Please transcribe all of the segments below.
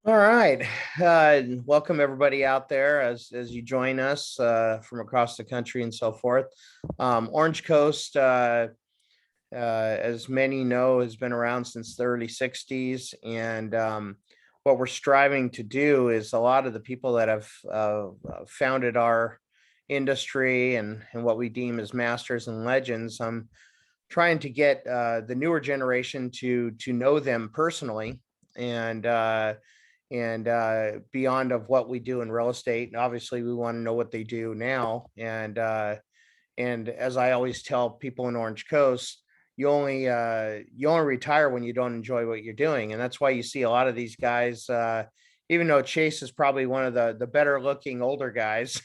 All right. Welcome everybody out there as you join us from across the country and so forth. Orange Coast, as many know, has been around since the early 60s. And what we're striving to do is a lot of the people that have founded our industry and what we deem as masters and legends. I'm trying to get the newer generation to know them personally and beyond of what we do in real estate. And obviously we want to know what they do now. And as I always tell people in Orange Coast, you only retire when you don't enjoy what you're doing. And that's why you see a lot of these guys, even though Chase is probably one of the better looking older guys.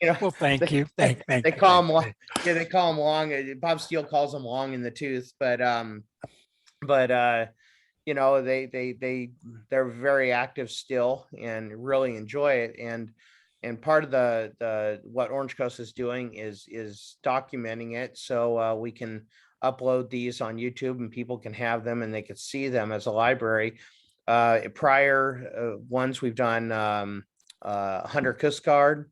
Well, thank they, you. Thank they you. call him yeah, they call him long. Bob Steele calls him long in the tooth, but they're very active still and really enjoy it. And part of the what Orange Coast is doing is documenting it, so we can upload these on YouTube and people can have them and they can see them as a library. Prior ones we've done, Hunter Cuscard,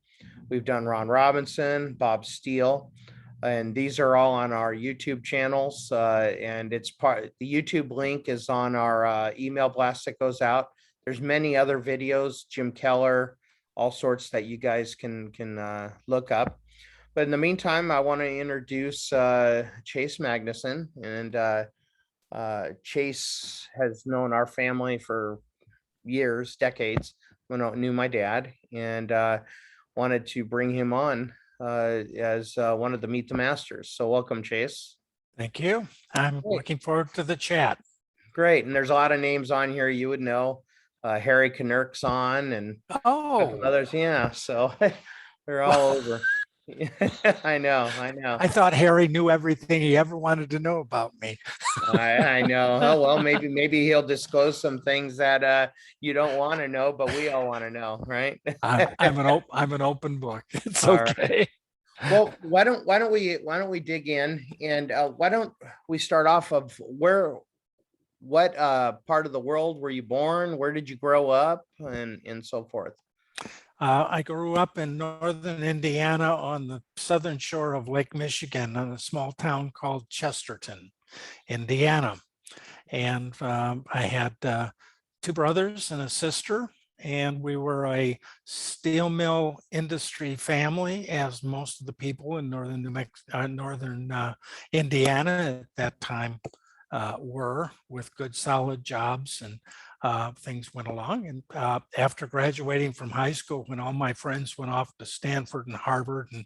we've done Ron Robinson, Bob Steele, and these are all on our YouTube channels. And the YouTube link is on our email blast that goes out. There's many other videos, Jim Keller, all sorts that you guys can look up. But in the meantime, I want to introduce Chase Magnuson. And Chase has known our family for years, decades. When I knew my dad, and wanted to bring him on as one of the Meet the Masters. So welcome, Chase. Thank you. I'm looking forward to the chat. Great. And there's a lot of names on here you would know. Harry Knerk's on and others. Yeah. So they're all over. I know. I thought Harry knew everything he ever wanted to know about me. I know. Oh, well, maybe he'll disclose some things that you don't want to know, but we all want to know, right? I'm an open book. It's All okay. Right. Well, why don't we dig in, and why don't we start off of what part of the world were you born? Where did you grow up, and so forth? I grew up in northern Indiana on the southern shore of Lake Michigan in a small town called Chesterton, Indiana. And I had two brothers and a sister, and we were a steel mill industry family, as most of the people in northern Indiana at that time were, with good solid jobs, and things went along. And after graduating from high school, when all my friends went off to Stanford and Harvard and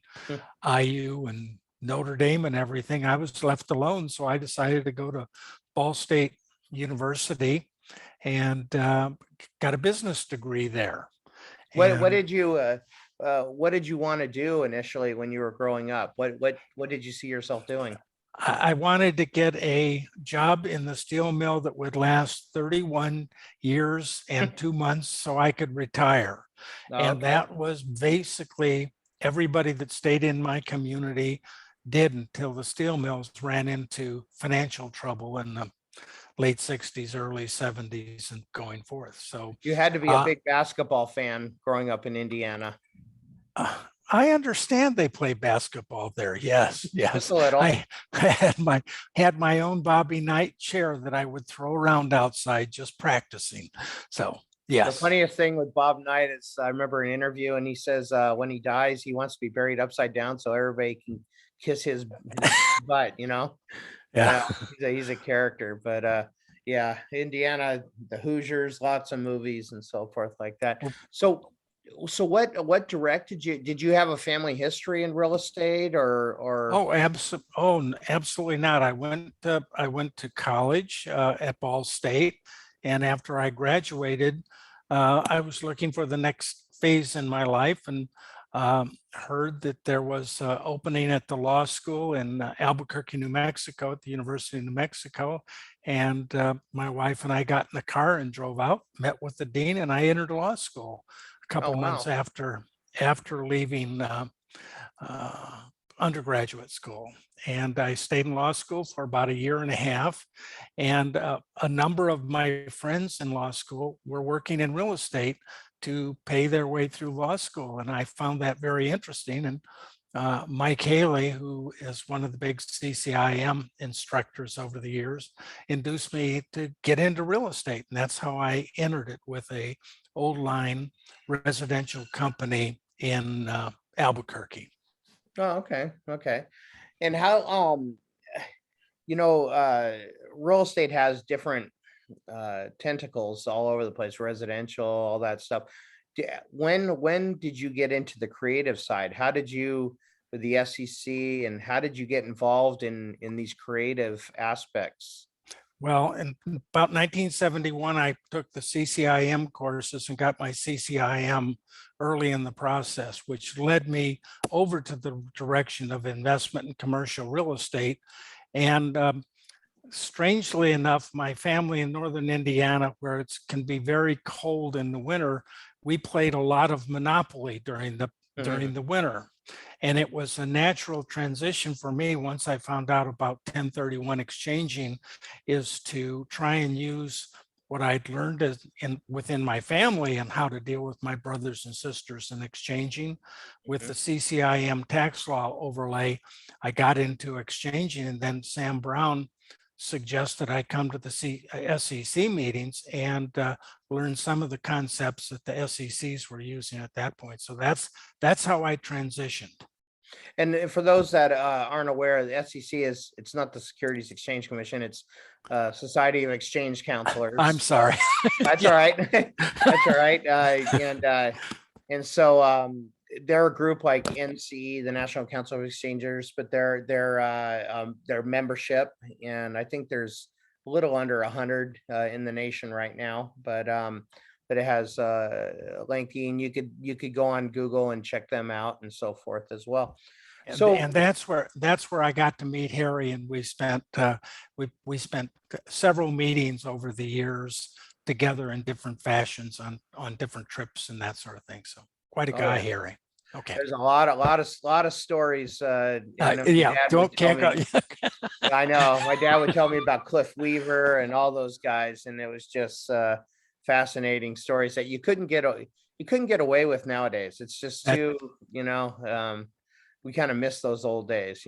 IU and Notre Dame and everything, I was left alone. So I decided to go to Ball State University and got a business degree there. What did you want to do initially when you were growing up? What did you see yourself doing? I wanted to get a job in the steel mill that would last 31 years and 2 months so I could retire. And that was basically everybody that stayed in my community did until the steel mills ran into financial trouble in the late 60s, early 70s and going forth. So you had to be a big basketball fan growing up in Indiana. I understand they play basketball there. Yes. Just a little. I had my own Bobby Knight chair that I would throw around outside just practicing. So yes. The funniest thing with Bob Knight is I remember an interview and he says when he dies, he wants to be buried upside down so everybody can kiss his butt, Yeah. He's a character, but yeah, Indiana, the Hoosiers, lots of movies and so forth like that. So what directed you? Did you have a family history in real estate or? Oh, absolutely not. I went to college at Ball State, and after I graduated, I was looking for the next phase in my life, and heard that there was opening at the law school in Albuquerque, New Mexico, at the University of New Mexico. And my wife and I got in the car and drove out, met with the dean, and I entered law school a couple months after leaving undergraduate school. And I stayed in law school for about a year and a half. And a number of my friends in law school were working in real estate to pay their way through law school. And I found that very interesting. And Mike Haley, who is one of the big CCIM instructors over the years, induced me to get into real estate. And that's how I entered it with a old line residential company in Albuquerque. Oh, okay. Okay. And how, real estate has different tentacles all over the place, residential, all that stuff. When did you get into the creative side? How did you, with the SEC, and how did you get involved in these creative aspects? Well, in about 1971, I took the CCIM courses and got my CCIM early in the process, which led me over to the direction of investment in commercial real estate. And strangely enough, my family in northern Indiana, where it can be very cold in the winter, we played a lot of Monopoly during the winter. And it was a natural transition for me once I found out about 1031 exchanging, is to try and use what I'd learned within my family and how to deal with my brothers and sisters in exchanging. With the CCIM tax law overlay, I got into exchanging, and then Sam Brown suggested I come to the SEC meetings and learn some of the concepts that the SECs were using at that point. So that's how I transitioned. And for those that aren't aware, the SEC it's not the Securities Exchange Commission, it's Society of Exchange Counselors. I'm sorry. That's all right. That's all right. And so they're a group like NCE, the National Council of Exchangers, but their membership, and I think there's a little under 100 in the nation right now, but it has lengthy, and you could go on Google and check them out and so forth as well. And that's where I got to meet Harry, and we spent several meetings over the years together in different fashions on different trips and that sort of thing. So quite a guy, Harry. Okay. There's a lot of stories. Yeah, can't go. I know my dad would tell me about Cliff Weaver and all those guys, and it was just fascinating stories that you couldn't get away with nowadays. It's just too, we kind of miss those old days,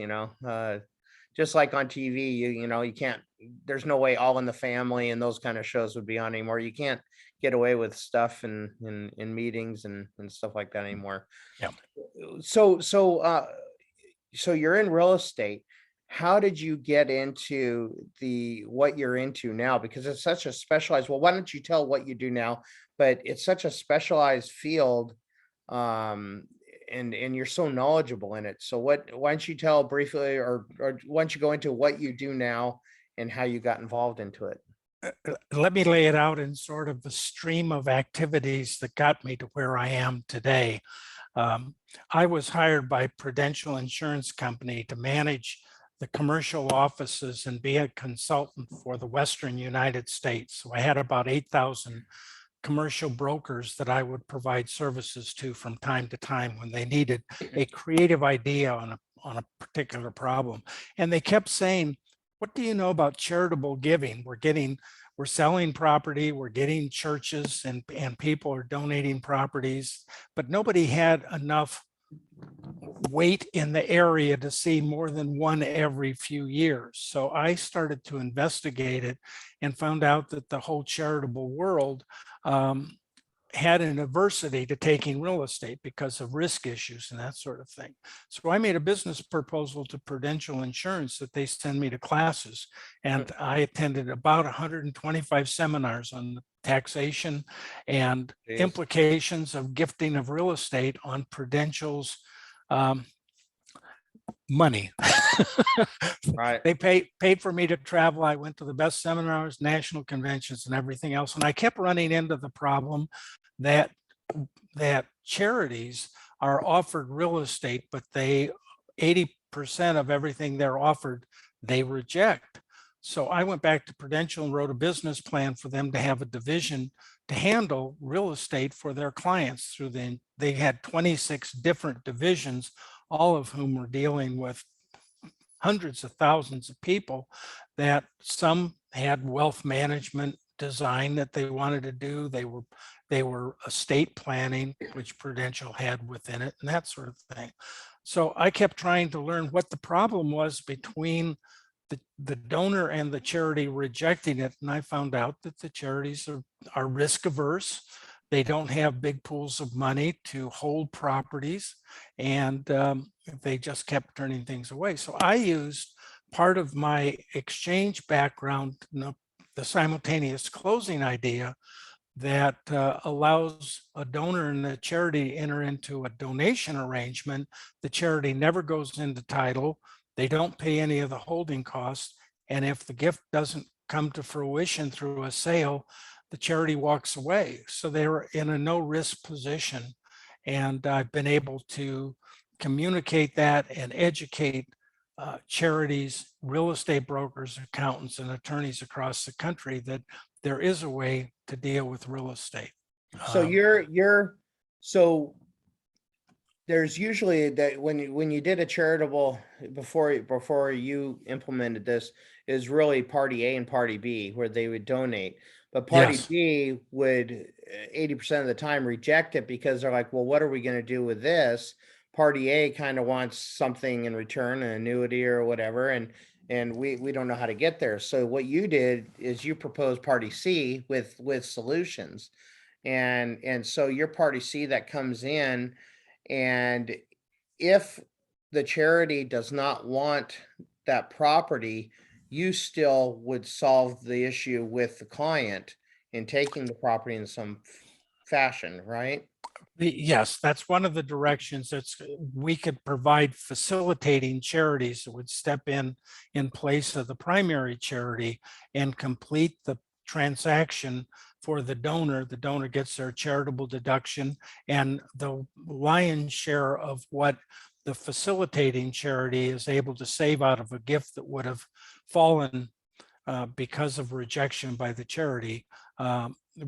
just like on TV, you can't, there's no way All in the Family and those kind of shows would be on anymore. You can't get away with stuff in meetings and stuff like that anymore. Yeah. So you're in real estate. How did you get into what you're into now? Because it's such a specialized, well, why don't you tell what you do now? But it's such a specialized field. And you're so knowledgeable in it. So why don't you tell briefly, or why don't you go into what you do now and how you got involved into it? Let me lay it out in sort of the stream of activities that got me to where I am today. I was hired by Prudential Insurance Company to manage the commercial offices and be a consultant for the Western United States. So I had about 8,000 commercial brokers that I would provide services to from time to time when they needed a creative idea on a particular problem. And they kept saying, what do you know about charitable giving? We're selling property, we're getting churches, and people are donating properties, but nobody had enough weight in the area to see more than one every few years. So I started to investigate it and found out that the whole charitable world had an adversity to taking real estate because of risk issues and that sort of thing. So I made a business proposal to Prudential Insurance that they send me to classes. And I attended about 125 seminars on taxation and implications of gifting of real estate on Prudential's money. Right. They paid for me to travel. I went to the best seminars, national conventions, and everything else. And I kept running into the problem that charities are offered real estate, but 80% of everything they're offered, they reject. So I went back to Prudential and wrote a business plan for them to have a division to handle real estate for their clients they had 26 different divisions, all of whom were dealing with hundreds of thousands of people, that some had wealth management design that they wanted to do. They were estate planning, which Prudential had within it, and that sort of thing. So I kept trying to learn what the problem was between the donor and the charity rejecting it. And I found out that the charities are risk averse. They don't have big pools of money to hold properties, and they just kept turning things away. So I used part of my exchange background, the simultaneous closing idea, that allows a donor and the charity to enter into a donation arrangement. The charity never goes into title. They don't pay any of the holding costs. And if the gift doesn't come to fruition through a sale, the charity walks away. So they're in a no risk position. And I've been able to communicate that and educate charities, real estate brokers, accountants, and attorneys across the country that there is a way to deal with real estate. So so there's usually that when you did a charitable before you implemented this, is really party A and party B where they would donate. But party Yes. B would 80% of the time reject it because they're like, well, what are we going to do with this? Party A kind of wants something in return, an annuity or whatever, and we don't know how to get there. So what you did is you proposed party C with solutions, and so your party C that comes in, and if the charity does not want that property, you still would solve the issue with the client in taking the property in some fashion, right? Yes, that's one of the directions. We could provide facilitating charities that would step in place of the primary charity and complete the transaction for the donor. The donor gets their charitable deduction, and the lion's share of what the facilitating charity is able to save out of a gift that would have fallen because of rejection by the charity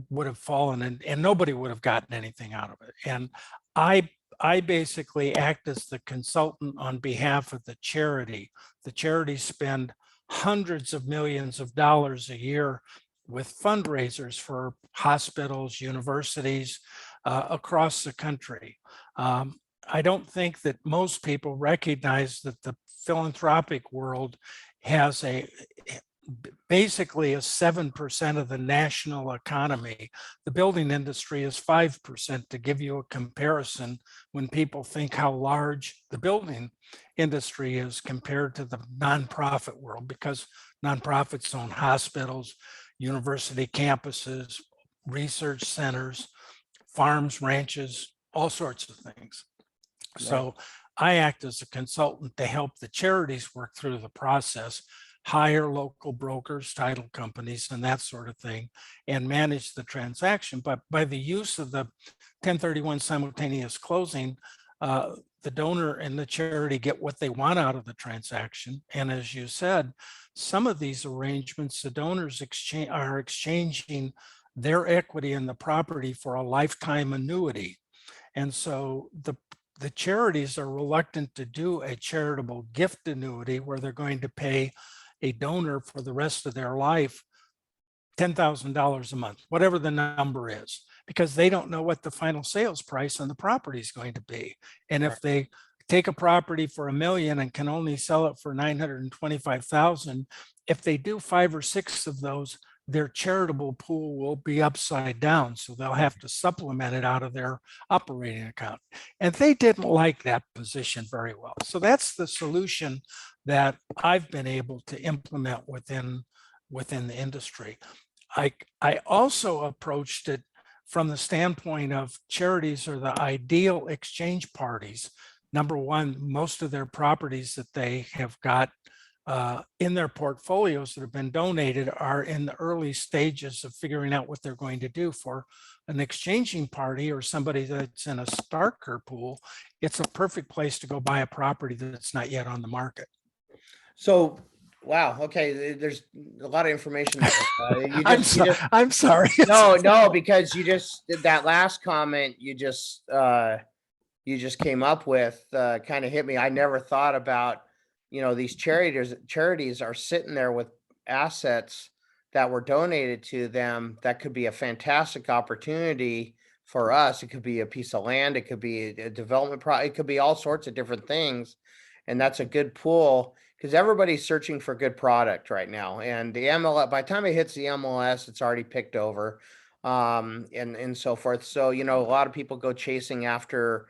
would have fallen, and nobody would have gotten anything out of it. And I basically act as the consultant on behalf of the charity. The charity spend hundreds of millions of dollars a year with fundraisers for hospitals, universities across the country. I don't think that most people recognize that the philanthropic world has basically 7% of the national economy. The building industry is 5%, to give you a comparison when people think how large the building industry is compared to the nonprofit world, because nonprofits own hospitals, university campuses, research centers, farms, ranches, all sorts of things. Right. So I act as a consultant to help the charities work through the process, hire local brokers, title companies, and that sort of thing, and manage the transaction. But by the use of the 1031 simultaneous closing, the donor and the charity get what they want out of the transaction. And as you said, some of these arrangements, the donors are exchanging their equity in the property for a lifetime annuity. And so the charities are reluctant to do a charitable gift annuity where they're going to pay a donor for the rest of their life $10,000 a month, whatever the number is, because they don't know what the final sales price on the property is going to be. And if they take a property for $1 million and can only sell it for $925,000, if they do 5 or 6 of those, their charitable pool will be upside down. So they'll have to supplement it out of their operating account. And they didn't like that position very well. So that's the solution that I've been able to implement within the industry. I also approached it from the standpoint of charities are the ideal exchange parties. Number one, most of their properties that they have got in their portfolios that have been donated are in the early stages of figuring out what they're going to do. For an exchanging party or somebody that's in a starker pool, it's a perfect place to go buy a property that's not yet on the market. So, wow. Okay. There's a lot of information. I'm sorry. No, because you just did that last comment. You just you just came up with kind of hit me. I never thought about, these charities are sitting there with assets that were donated to them that could be a fantastic opportunity for us. It could be a piece of land, it could be a development it could be all sorts of different things. And that's a good pool because everybody's searching for good product right now. And the MLS, by the time it hits the MLS, it's already picked over, and so forth. So, a lot of people go chasing after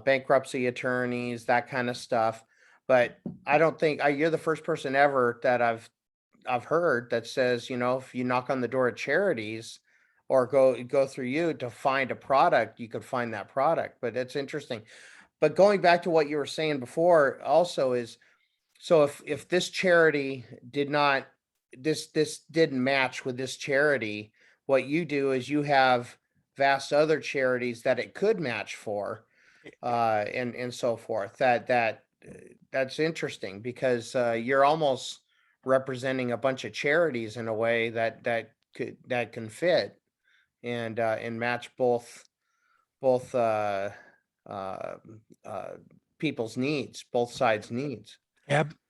bankruptcy attorneys, that kind of stuff. But I don't think you're the first person ever that I've heard that says, if you knock on the door of charities or go through you to find a product, you could find that product. But it's interesting. But going back to what you were saying before, also is, so if this charity did not, this didn't match with this charity, what you do is you have vast other charities that it could match for, and so forth. That's interesting because you're almost representing a bunch of charities in a way that can fit and match both uh, uh, people's needs, both sides' needs.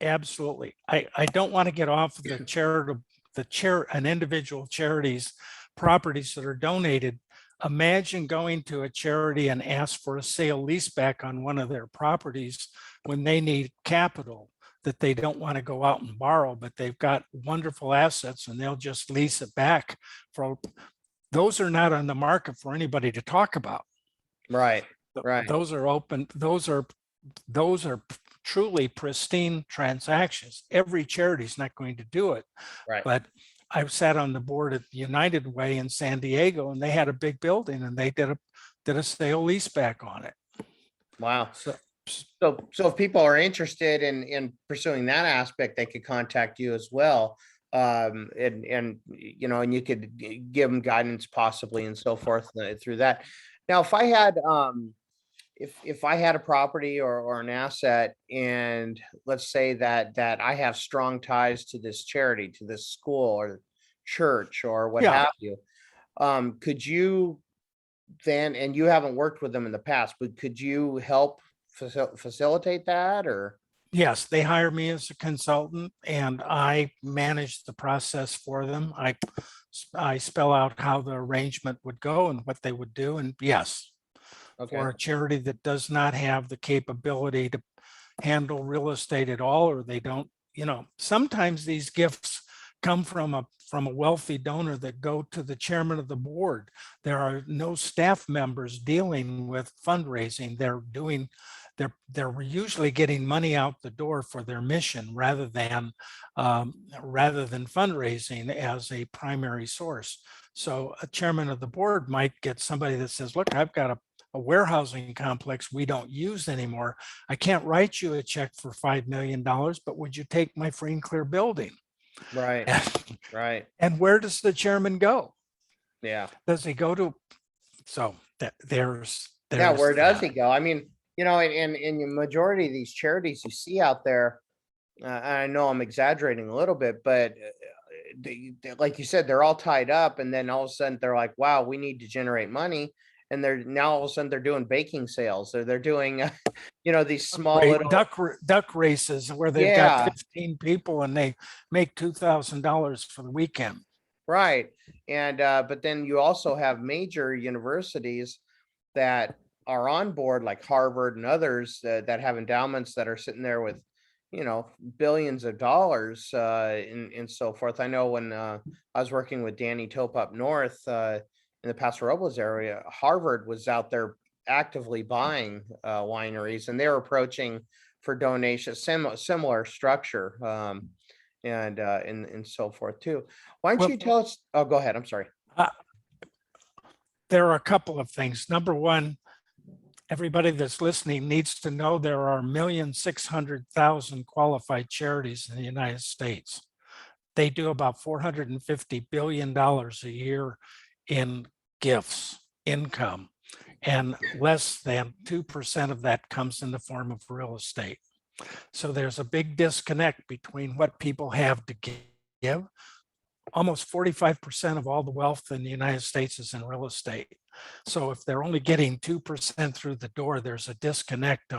Absolutely. I don't want to get off the an individual charity's properties that are donated. Imagine going to a charity and ask for a sale leaseback on one of their properties when they need capital that they don't want to go out and borrow, but they've got wonderful assets and they'll just lease it back for. Those are not on the market for anybody to talk about. Right. Right. Those are open. Those are truly pristine transactions. Every charity is not going to do it. Right. But I've sat on the board at United Way in San Diego, and they had a big building, and they did a sale leaseback on it. Wow. So if people are interested in pursuing that aspect, they could contact you as well. And you could give them guidance possibly and so forth through that. Now, if I had if I had a property or an asset, and let's say that I have strong ties to this charity, to this school or church or what Yeah. have you, could you then, and you haven't worked with them in the past, but could you help facilitate that? Or Yes, they hire me as a consultant and I manage the process for them. I spell out how the arrangement would go and what they would do. And yes, okay, for a charity that does not have the capability to handle real estate at all, or they don't, sometimes these gifts come from a wealthy donor that go to the chairman of the board. There are no staff members dealing with fundraising. They're usually getting money out the door for their mission rather than fundraising as a primary source. So a chairman of the board might get somebody that says, look, I've got a warehousing complex we don't use anymore. I can't write you a check for $5 million, but would you take my free and clear building? right, right, And where does the chairman go? yeah. Does he go to, so there's Yeah, where does that. he go? I mean, in the majority of these charities you see out there, I know I'm exaggerating a little bit, but like you said, they're all tied up, and then all of a sudden they're like, "Wow, we need to generate money," and they're now all of a sudden they're doing baking sales, or they're doing, these small Great little duck races where they've got 15 people and they make $2,000 for the weekend. right, and but then you also have major universities that are on board, like Harvard and others that have endowments that are sitting there with, billions of dollars, and so forth. I know when I was working with Danny Tope up north in the Paso Robles area, Harvard was out there actively buying wineries, and they were approaching for donations, similar structure, and so forth too. Why don't you tell us? Oh, go ahead. I'm sorry. There are a couple of things. Number one, everybody that's listening needs to know there are 1,600,000 qualified charities in the United States. They do about $450 billion a year in gifts, income, and less than 2% of that comes in the form of real estate. So there's a big disconnect between what people have to give almost 45% of all the wealth in the United States is in real estate. So if they're only getting 2% through the door, there's a disconnect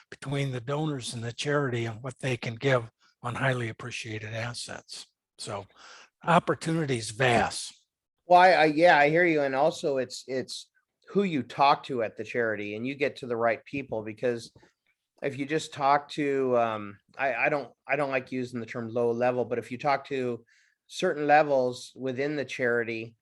between the donors and the charity and what they can give on highly appreciated assets. So opportunity is vast. Well, yeah, I hear you. And also it's who you talk to at the charity, and you get to the right people, because if you just talk to, I don't like using the term low level, but if you talk to certain levels within the charity,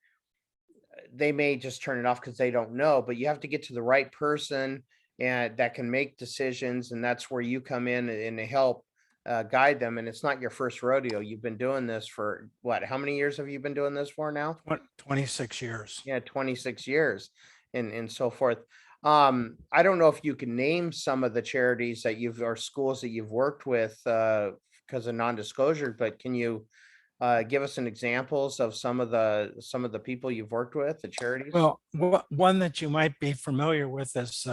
they may just turn it off because they don't know, but you have to get to the right person and that can make decisions. And that's where you come in and help guide them. And it's not your first rodeo. You've been doing this for what? How many years have you been doing this for now? 26 years. Yeah, 26 years and so forth. I don't know if you can name some of the charities that or schools that you've worked with because of non-disclosure, but can you give us some examples of some of the people you've worked with, the charities? Well, one that you might be familiar with is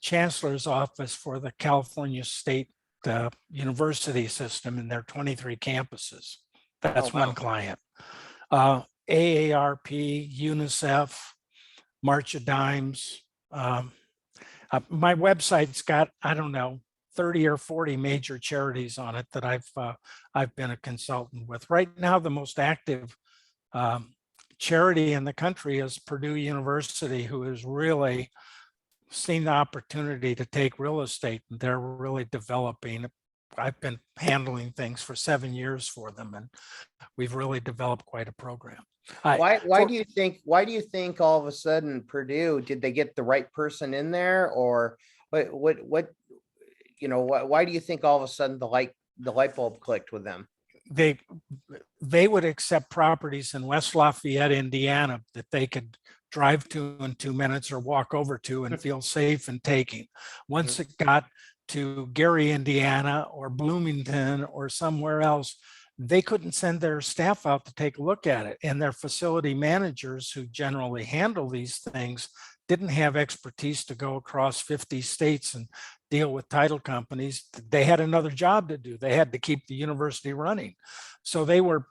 Chancellor's Office for the California State University System in their 23 campuses. That's wow. one client. AARP, UNICEF, March of Dimes. My website's got, I don't know, 30 or 40 major charities on it that I've been a consultant with. Right now, the most active charity in the country is Purdue University, who has really seen the opportunity to take real estate, and they're really developing. I've been handling things for 7 years for them, and we've really developed quite a program. Why do you think all of a sudden Purdue, did they get the right person in there, or what why do you think all of a sudden the light bulb clicked with them? They would accept properties in West Lafayette, Indiana that they could drive to in 2 minutes or walk over to and feel safe in taking. Once it got to Gary, Indiana, or Bloomington or somewhere else, they couldn't send their staff out to take a look at it. And their facility managers, who generally handle these things, didn't have expertise to go across 50 states and deal with title companies. They had another job to do. They had to keep the university running. So they were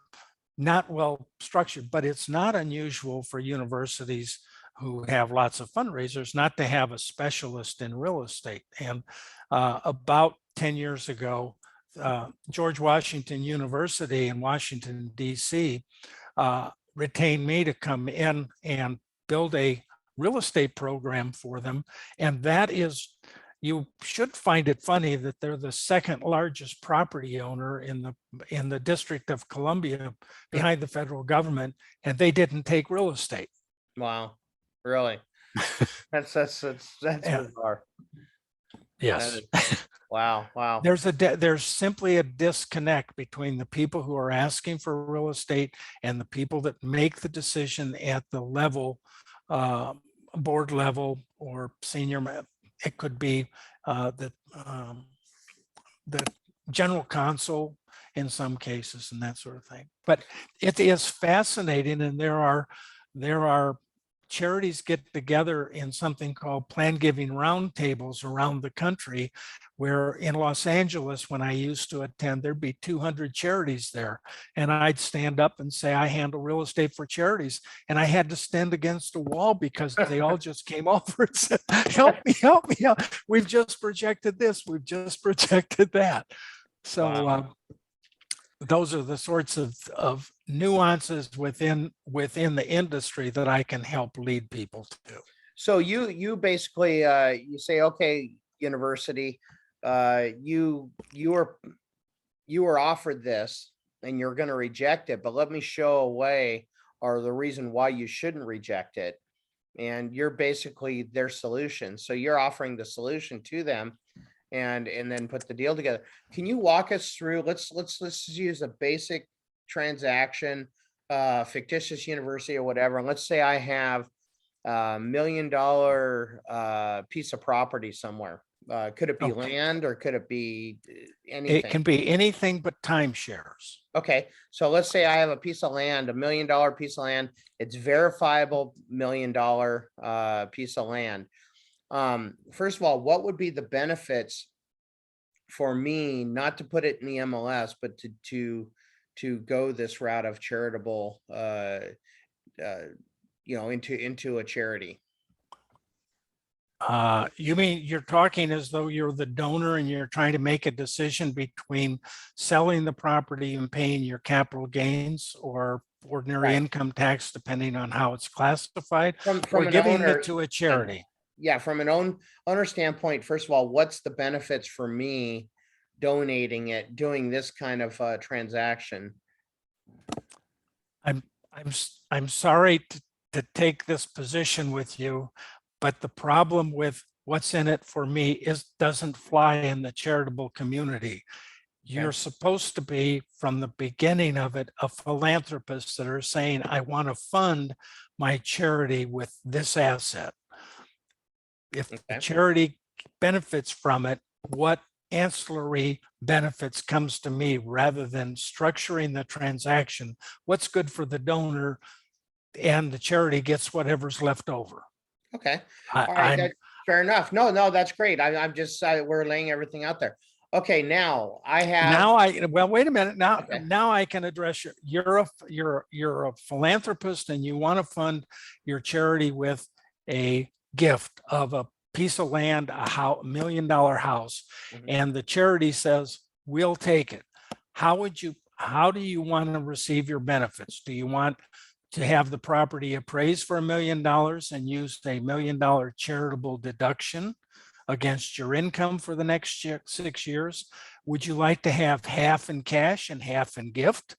not well structured, but it's not unusual for universities who have lots of fundraisers not to have a specialist in real estate. And about 10 years ago, George Washington University in Washington, D.C. Retained me to come in and build a real estate program for them. And that is, you should find it funny that they're the second largest property owner in the District of Columbia behind the federal government, and they didn't take real estate. Wow, really? That's bizarre. Yes. Wow. There's simply a disconnect between the people who are asking for real estate and the people that make the decision at the level, board level or senior. It could be the general counsel in some cases and that sort of thing. But it is fascinating, and there are charities get together in something called plan giving roundtables around the country, where in Los Angeles, when I used to attend, there'd be 200 charities there. And I'd stand up and say, I handle real estate for charities. And I had to stand against a wall because they all just came over and said, help me out. We've just projected this. We've just projected that. So wow. Those are the sorts of nuances within the industry that I can help lead people to. So you basically you say, okay, university, you were offered this and you're going to reject it, but let me show a way or the reason why you shouldn't reject it. And you're basically their solution. So you're offering the solution to them and then put the deal together. Can you walk us through, let's use a basic transaction, fictitious university or whatever. And let's say I have $1 million piece of property somewhere. Could it be land or could it be anything? It can be anything but timeshares. Okay. So let's say I have a piece of land, $1 million piece of land. It's verifiable $1 million piece of land. First of all, what would be the benefits for me not to put it in the MLS, but to to go this route of charitable, into a charity. You mean you're talking as though you're the donor and you're trying to make a decision between selling the property and paying your capital gains or ordinary Right. income tax, depending on how it's classified, or From an giving owner it to a standpoint. charity? Yeah, from an owner standpoint, first of all, what's the benefits for me donating it, doing this kind of transaction? I'm sorry to take this position with you, but the problem with what's in it for me is doesn't fly in the charitable community. You're Okay. supposed to be, from the beginning of it, a philanthropist that are saying, I want to fund my charity with this asset. If the Okay. charity benefits from it, what ancillary benefits comes to me rather than structuring the transaction? What's good for the donor and the charity gets whatever's left over. Okay. I, All right. I'm That's fair enough. No, that's great. I'm just, we're laying everything out there. Okay. Now I have, well, wait a minute. okay. Now I can address you. You're a philanthropist and you want to fund your charity with a gift of a piece of land, $1 million house, Mhm. and the charity says, we'll take it. How do you want to receive your benefits? Do you want to have the property appraised for $1 million and use a $1 million charitable deduction against your income for the next 6 years? Would you like to have half in cash and half in gift?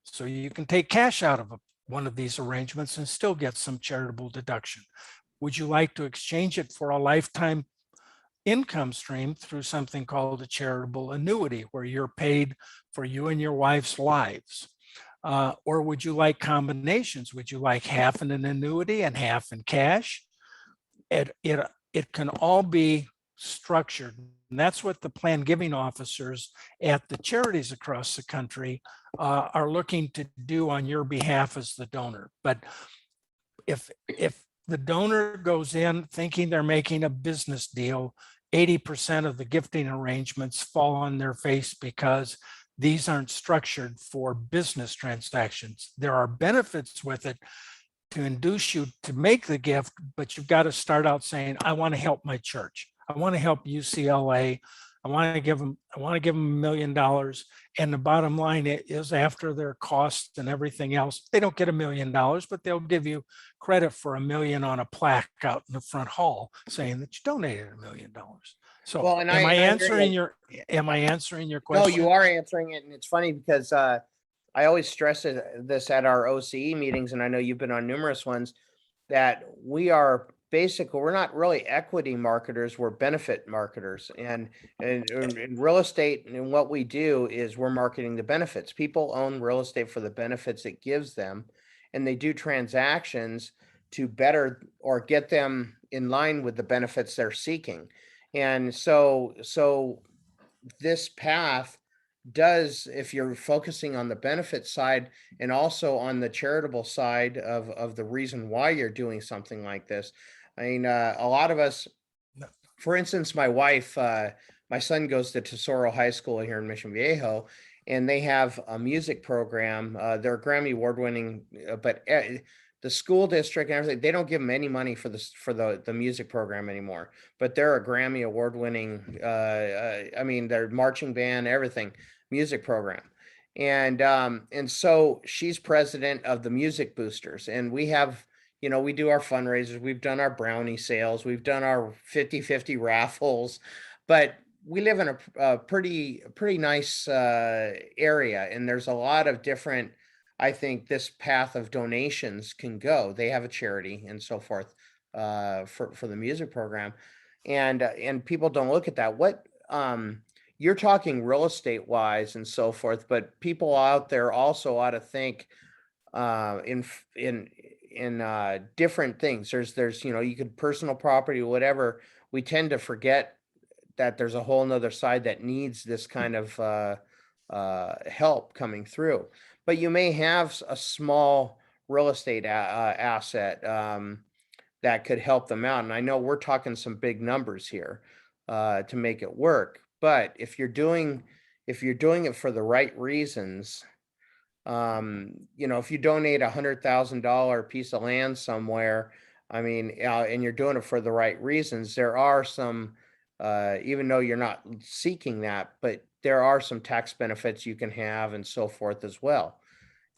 So you can take cash out of one of these arrangements and still get some charitable deduction. Would you like to exchange it for a lifetime income stream through something called a charitable annuity, where you're paid for you and your wife's lives? Or would you like combinations? Would you like half in an annuity and half in cash? It can all be structured. And that's what the plan giving officers at the charities across the country are looking to do on your behalf as the donor. But if the donor goes in thinking they're making a business deal, 80% of the gifting arrangements fall on their face because these aren't structured for business transactions. There are benefits with it to induce you to make the gift, but you've got to start out saying, I want to help my church. I want to help UCLA. I want to give them $1 million. And the bottom line is, after their costs and everything else, they don't get $1 million, but they'll give you credit for $1 million on a plaque out in the front hall saying that you donated $1 million. So Well, am I answering your no, question? you are answering it. And it's funny because, I always stress this at our OCE meetings, and I know you've been on numerous ones, that we're not really equity marketers, we're benefit marketers. And in real estate, and what we do is we're marketing the benefits. People own real estate for the benefits it gives them, and they do transactions to better or get them in line with the benefits they're seeking. And so this path does, if you're focusing on the benefit side and also on the charitable side of the reason why you're doing something like this. I mean, a lot of us, for instance, my son goes to Tesoro High School here in Mission Viejo, and they have a music program. They're Grammy award winning, but the school district and everything, they don't give them any money for the music program anymore. But they're a Grammy award winning, I mean, their marching band, everything, music program. And so she's president of the Music Boosters, and we have, we do our fundraisers, we've done our brownie sales, we've done our 50-50 raffles, but we live in a pretty nice area, and there's a lot of different, I think this path of donations can go. They have a charity and so forth for the music program, and people don't look at that. What you're talking real estate wise and so forth, but people out there also ought to think in different things. There's you could personal property, whatever. We tend to forget that there's a whole nother side that needs this kind of help coming through. But you may have a small real estate asset that could help them out. And I know we're talking some big numbers here to make it work. But if you're doing it for the right reasons, You know, if you donate $100,000 piece of land somewhere, I mean, and you're doing it for the right reasons, there are some, even though you're not seeking that, but there are some tax benefits you can have and so forth as well.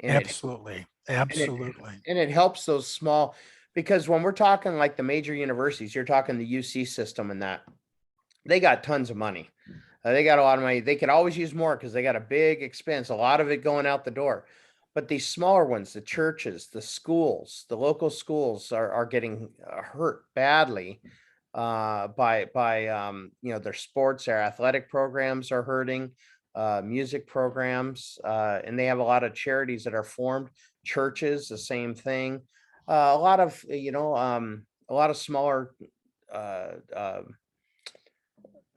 And it Absolutely. and it Absolutely. and it helps those small, because when we're talking like the major universities, you're talking the UC system and that, they got tons of money. They got a lot of money. They could always use more because they got a big expense, a lot of it going out the door. But these smaller ones, the churches, the schools, the local schools are getting hurt badly by you know, their sports, their athletic programs are hurting, music programs, and they have a lot of charities that are formed. Churches, the same thing. A lot of you know, a lot of smaller uh, uh,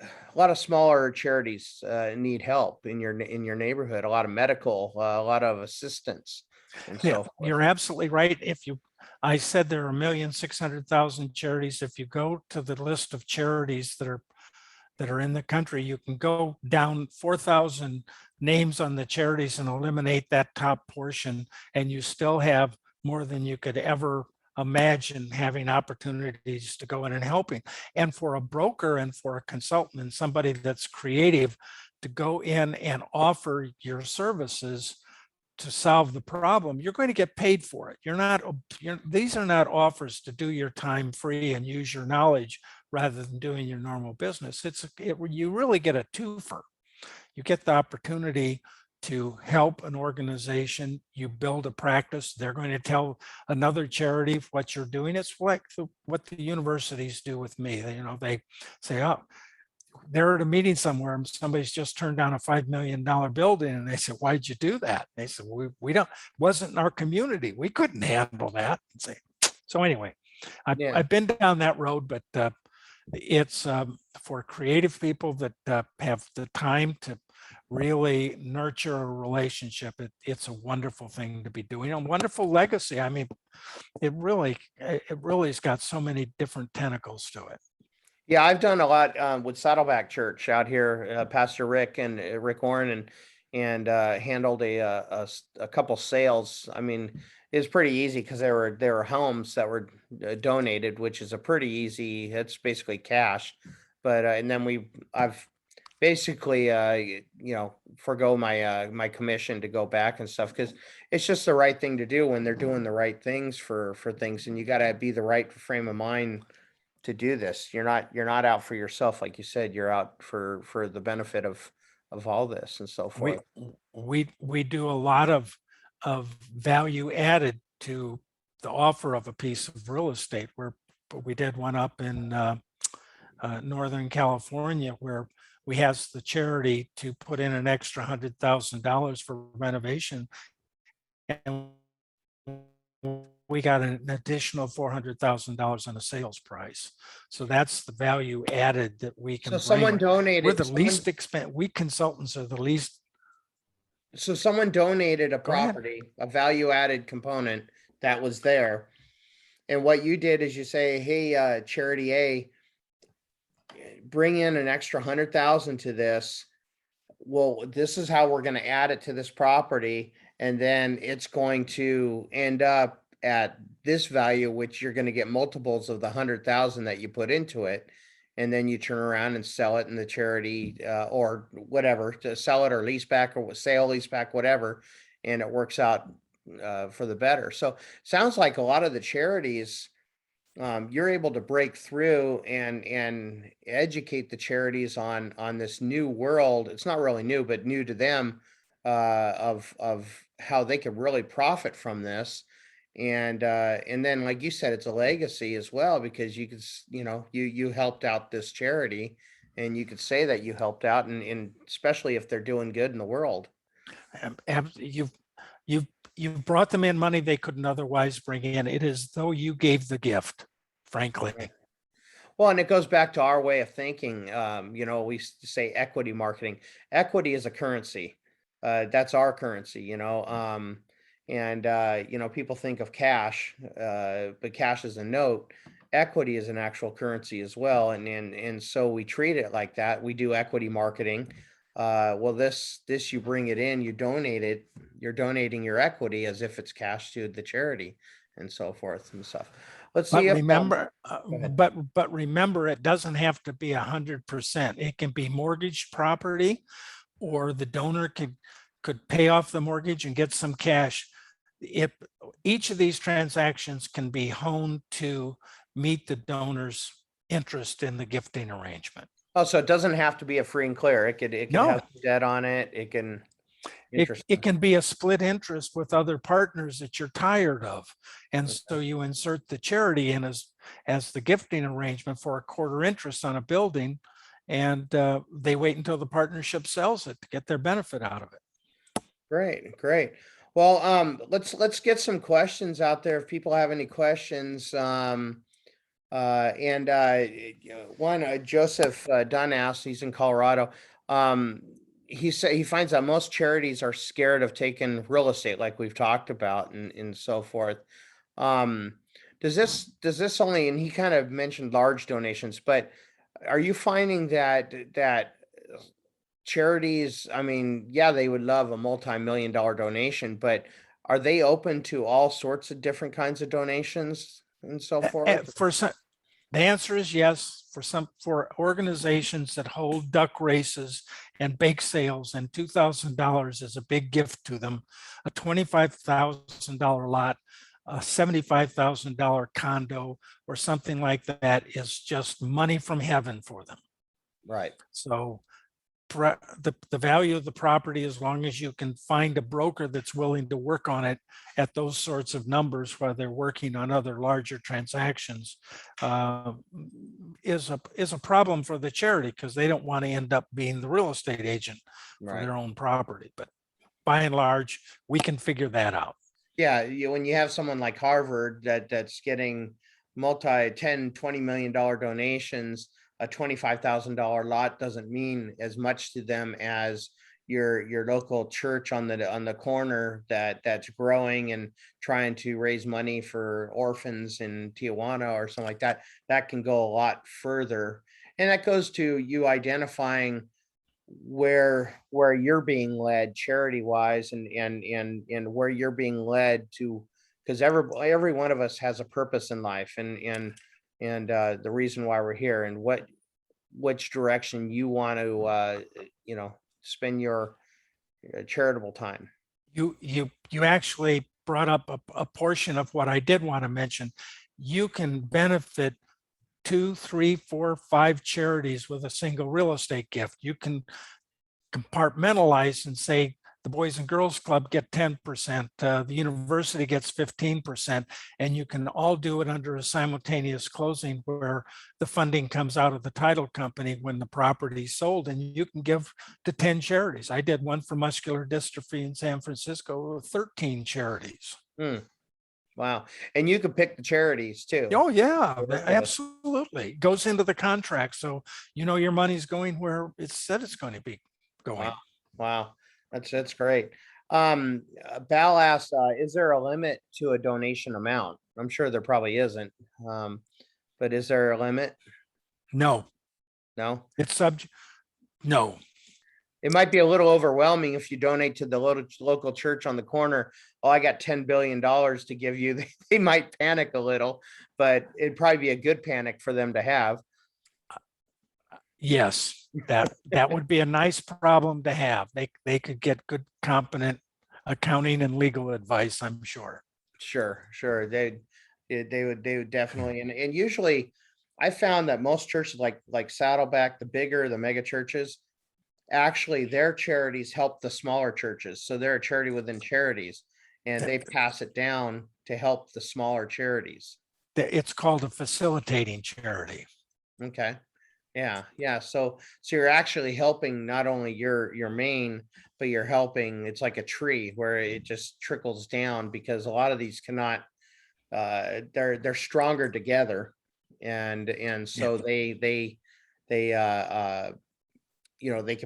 a lot of smaller charities need help in your neighborhood. A lot of medical, a lot of assistance, and Yeah, so forth. you're absolutely right. I said there are 1,600,000 charities. If you go to the list of charities that are in the country, you can go down 4,000 names on the charities and eliminate that top portion, and you still have more than you could ever imagine having opportunities to go in and helping. And for a broker and for a consultant and somebody that's creative to go in and offer your services to solve the problem, you're going to get paid for it. These are not offers to do your time free and use your knowledge rather than doing your normal business. You really get a twofer. You get the opportunity to help an organization, you build a practice, they're going to tell another charity what you're doing. It's like what the universities do with me. They say, oh, they're at a meeting somewhere and somebody's just turned down a $5 million building. And they said, why'd you do that? They said, we don't, wasn't in our community. We couldn't handle that. And say, so anyway, Yeah, I've been down that road, but it's for creative people that have the time to really nurture a relationship. It's a wonderful thing to be doing, a wonderful legacy. I mean, it really has got so many different tentacles to it. yeah. I've done a lot with Saddleback Church out here. Pastor Rick and Rick Warren and handled a couple sales. I mean, it was pretty easy because there were homes that were donated, which is a pretty easy. It's basically cash, but and then I've basically you know, forgo my commission to go back and stuff, because it's just the right thing to do when they're doing the right things for things, and you got to be the right frame of mind to do this. You're not out for yourself, like you said. You're out for the benefit of all this and so we forth. we do a lot of value added to the offer of a piece of real estate. We did one up in Northern California where we asked the charity to put in an extra $100,000 for renovation, and we got an additional $400,000 on a sales price. So that's the value added that we So can bring. someone We're donated the someone least expensive. We consultants are the least. so someone donated a Go ahead. property, a value added component that was there. And what you did is you say, hey, charity A, bring in an extra 100,000 to this. Well, this is how we're going to add it to this property. And then it's going to end up at this value, which you're going to get multiples of the 100,000 that you put into it. And then you turn around and sell it in the charity or whatever, to sell it or lease back or sale, lease back, whatever. And it works out for the better. So sounds like a lot of the charities, you're able to break through and educate the charities on this new world. It's not really new, but new to them, of how they could really profit from this. And then, like you said, it's a legacy as well, because you could you know, you helped out this charity, and you could say that you helped out, and especially if they're doing good in the world. You've you've you've brought them in money they couldn't otherwise bring in. It is though you gave the gift, frankly. Right. Well, and it goes back to our way of thinking. You know, we say equity marketing. Equity is a currency. That's our currency, you know. And you know, people think of cash, but cash is a note. Equity is an actual currency as well, and so we treat it like that. We do equity marketing. Well, this you bring it in, you donate it. you're donating your equity as if it's cash to the charity and so forth and stuff. Let's But see if remember, go ahead. but remember, it doesn't have to be 100%. It can be mortgage property, or the donor could pay off the mortgage and get some cash. If each of these transactions can be honed to meet the donor's interest in the gifting arrangement. Oh, so it doesn't have to be a free and clear. It could No. have debt on it. It can. It can be a split interest with other partners that you're tired of. And so you insert the charity in as the gifting arrangement for a quarter interest on a building, and they wait until the partnership sells it to get their benefit out of it. Great, great. Well, let's get some questions out there if people have any questions. One, Joseph Dunn asked, he's in Colorado. He said he finds that most charities are scared of taking real estate, like we've talked about, and so forth. Does this only, and he kind of mentioned large donations, but are you finding that charities, I mean, yeah, they would love a multi-million-dollar donation, but are they open to all sorts of different kinds of donations and so forth? For some, the answer is yes. For organizations that hold duck races and bake sales, and $2,000 is a big gift to them. A $25,000 lot, a $75,000 condo, or something like that is just money from heaven for them. Right. So the value of the property, as long as you can find a broker that's willing to work on it at those sorts of numbers while they're working on other larger transactions, is a problem for the charity, because they don't want to end up being the real estate agent for their own property. But by and large, we can figure that out. Yeah, when you have someone like Harvard that's getting $10, $20 million donations, a $25,000 lot doesn't mean as much to them as your local church on the corner that's growing and trying to raise money for orphans in Tijuana or something like that. That can go a lot further, and that goes to you identifying where you're being led charity wise, and where you're being led to, because every one of us has a purpose in life, and the reason why we're here, and which direction you want to spend your charitable time. You actually brought up a portion of what I did want to mention. You can benefit 2, 3, 4, 5 charities with a single real estate gift. You can compartmentalize and say the Boys and Girls Club get 10%, the university gets 15%, and you can all do it under a simultaneous closing where the funding comes out of the title company when the property is sold, and you can give to 10 charities. I did one for muscular dystrophy in San Francisco with 13 charities. Wow. And you can pick the charities too. Oh yeah, absolutely. It goes into the contract. So you know your money's going where it said it's going to be going. Wow. That's great. Bal asked, is there a limit to a donation amount? I'm sure there probably isn't. But is there a limit? No. It's no. It might be a little overwhelming if you donate to the local church on the corner. Oh, I got $10 billion to give you. They might panic a little, but it'd probably be a good panic for them to have. Yes, that would be a nice problem to have. They could get good, competent accounting and legal advice, I'm sure. Sure. They would definitely, and usually I found that most churches like Saddleback, the mega churches, actually their charities help the smaller churches. So they're a charity within charities, and they pass it down to help the smaller charities. It's called a facilitating charity. Okay. Yeah. So you're actually helping not only your main, but you're helping, it's like a tree where it just trickles down, because a lot of these cannot, they're stronger together. And so they can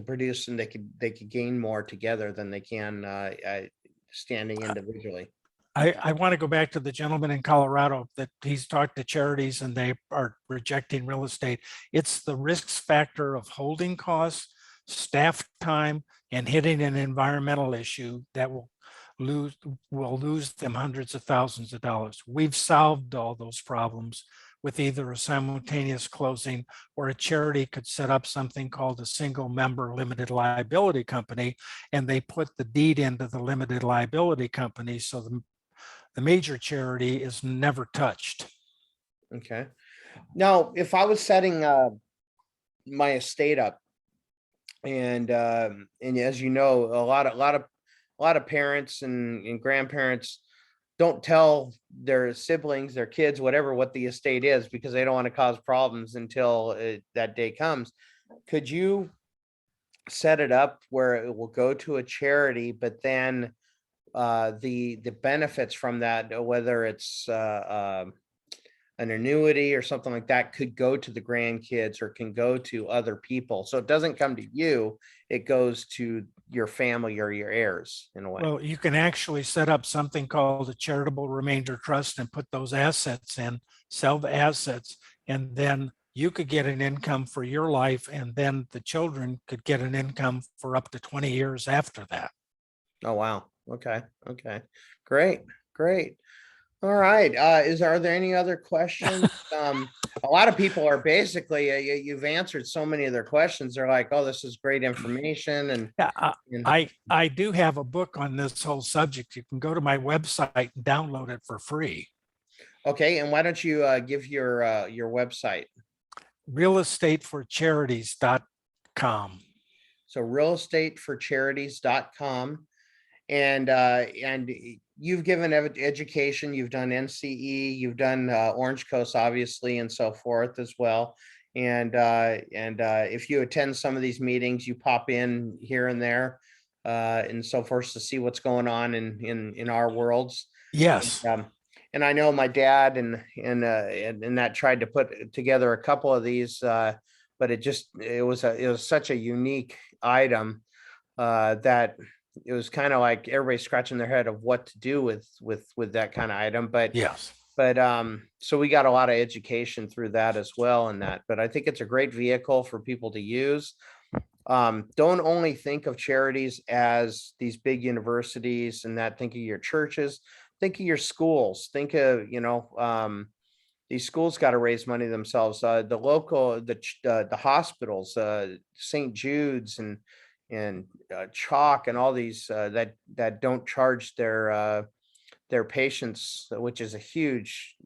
produce, and they could gain more together than they can standing individually. I want to go back to the gentleman in Colorado that he's talked to charities and they are rejecting real estate. It's the risks factor of holding costs, staff time, and hitting an environmental issue that will will lose them hundreds of thousands of dollars. We've solved all those problems with either a simultaneous closing, or a charity could set up something called a single member limited liability company, and they put the deed into the limited liability company. So the major charity is never touched. Okay. Now, if I was setting my estate up, and as you know, a lot of parents and grandparents don't tell their siblings, their kids, whatever, what the estate is, because they don't want to cause problems until that day comes. Could you set it up where it will go to a charity, but then the benefits from that, whether it's an annuity or something like that, could go to the grandkids or can go to other people, so it doesn't come to you, it goes to your family or your heirs in a way? Well, you can actually set up something called a charitable remainder trust and put those assets in, sell the assets, and then you could get an income for your life, and then the children could get an income for up to 20 years after that. Oh, wow. Okay. Great. All right. Are there any other questions? A lot of people are basically, you've answered so many of their questions. They're like, oh, this is great information. Yeah, And I do have a book on this whole subject. You can go to my website and download it for free. okay. And why don't you give your website? realestateforcharities.com. So realestateforcharities.com. And you've given education, you've done NCE, you've done Orange Coast, obviously, and so forth as well. And if you attend some of these meetings, you pop in here and there and so forth to see what's going on in our worlds. Yes. And I know my dad and that tried to put together a couple of these, but it was such a unique item that it was kind of like everybody scratching their head of what to do with that kind of item. But Yes. So we got a lot of education through that as well in that. But I think it's a great vehicle for people to use. Don't only think of charities as these big universities and that. Think of your churches, think of your schools, think of, these schools got to raise money themselves. The local, the hospitals, St. Jude's and Chalk and all these that don't charge their patients, which is a huge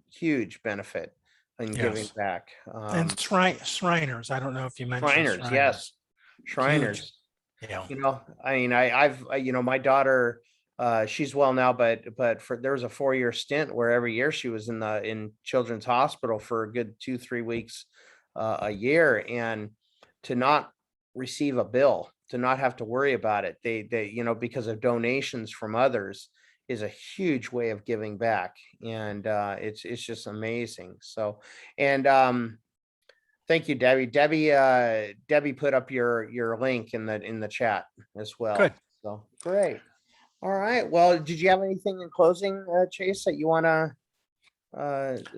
benefit in giving Yes. back. And Shriners. I don't know if you mentioned Shriners, yes, Shriners. Yeah. I mean, I've my daughter, she's well now, but there was a 4-year stint where every year she was in Children's Hospital for a good 2-3 weeks a year, and to not receive a bill, to not have to worry about it, they because of donations from others, is a huge way of giving back. And it's just amazing. So, and thank you, Debbie. Debbie put up your link in the chat as well. Good. So great. All right. Well, did you have anything in closing, Chase, that you want to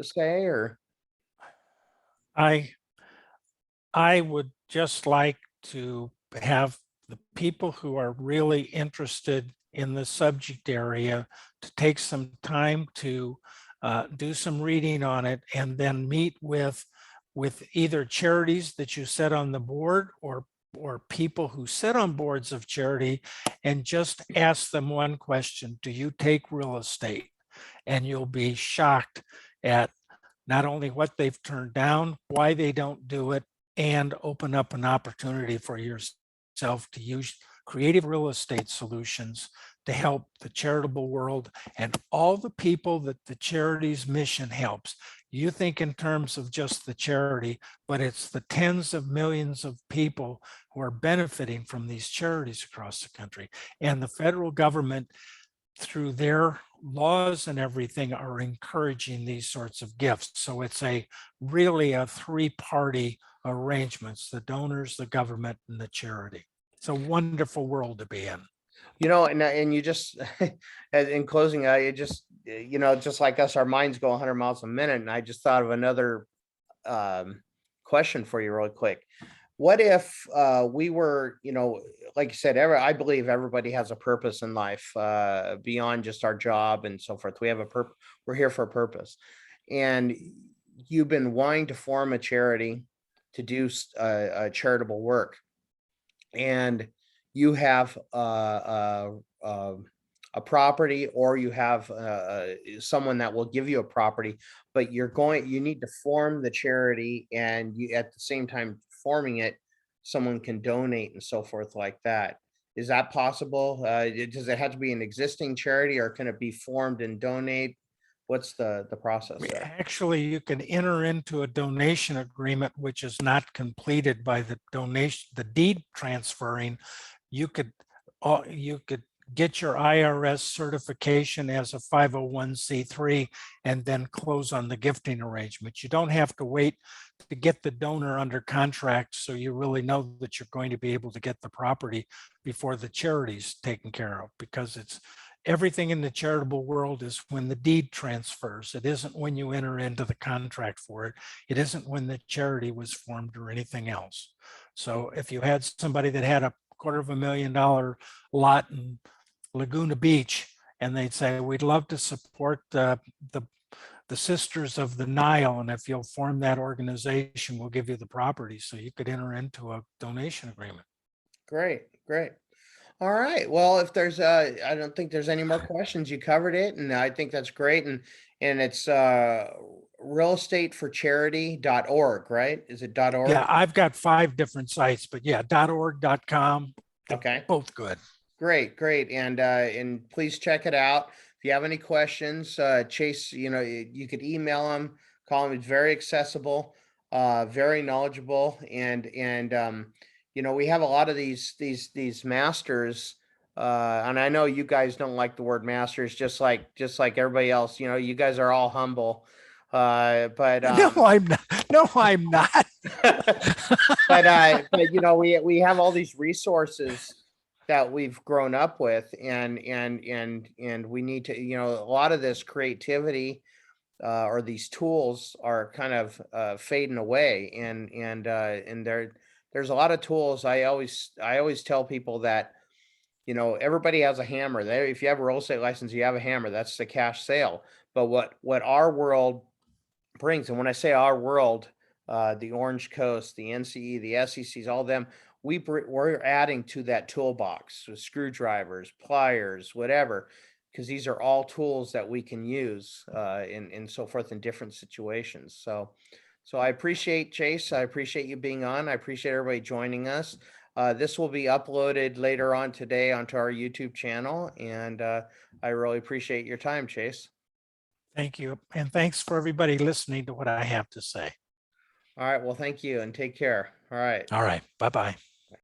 say? Or I would just like to have the people who are really interested in the subject area to take some time to do some reading on it, and then meet with either charities that you set on the board or people who sit on boards of charity, and just ask them one question: do you take real estate? And you'll be shocked at not only what they've turned down, why they don't do it, and open up an opportunity for yourself to use creative real estate solutions to help the charitable world and all the people that the charity's mission helps. You think in terms of just the charity, but it's the tens of millions of people who are benefiting from these charities across the country. And the federal government, through their laws and everything, are encouraging these sorts of gifts. So it's really a three-party arrangements: the donors, the government, and the charity. It's a wonderful world to be in. And you just, in closing, just like us, our minds go 100 miles a minute. And I just thought of another question for you really quick. what if we were, like you said, I believe everybody has a purpose in life beyond just our job and so forth. We have a purpose. We're here for a purpose. And you've been wanting to form a charity to do charitable work, and you have a property, or you have someone that will give you a property, but you need to form the charity, and you, at the same time forming it, someone can donate and so forth like that. Is that possible? Does it have to be an existing charity, or can it be formed and donate? What's the process there? Actually, you can enter into a donation agreement, which is not completed by the donation, the deed transferring. You could get your IRS certification as a 501c3 and then close on the gifting arrangement. You don't have to wait to get the donor under contract, so you really know that you're going to be able to get the property before the charity's taken care of, because it's everything in the charitable world is when the deed transfers. It isn't when you enter into the contract for it. It isn't when the charity was formed or anything else. So if you had somebody that had a $250,000 lot in Laguna Beach, and they'd say, we'd love to support the Sisters of the Nile, and if you'll form that organization, we'll give you the property. So you could enter into a donation agreement. Great, great. All right. Well, if there's I don't think there's any more questions. You covered it, and I think that's great. And it's realestateforcharity.org, right? Is it .org? Yeah, I've got 5 different sites, but yeah, .org, .com, Okay. both good. Great, great. And please check it out. If you have any questions, Chase, you could email him, call him. He's very accessible, very knowledgeable. And we have a lot of these masters. And I know you guys don't like the word masters, just like everybody else. You guys are all humble. But No, I'm not. No, I'm not. but we have all these resources that we've grown up with, and we need to, a lot of this creativity or these tools are kind of fading away, and there's a lot of tools. I always tell people that everybody has a hammer. If you have a real estate license, you have a hammer. That's the cash sale. But what our world brings, and when I say our world, the Orange Coast, the NCE, the SECs, all of them, we're adding to that toolbox with screwdrivers, pliers, whatever, because these are all tools that we can use and so forth in different situations. So I appreciate, Chase. I appreciate you being on. I appreciate everybody joining us. This will be uploaded later on today onto our YouTube channel, and I really appreciate your time, Chase. Thank you. And thanks for everybody listening to what I have to say. All right. Well, thank you, and take care. All right. All right. Bye-bye.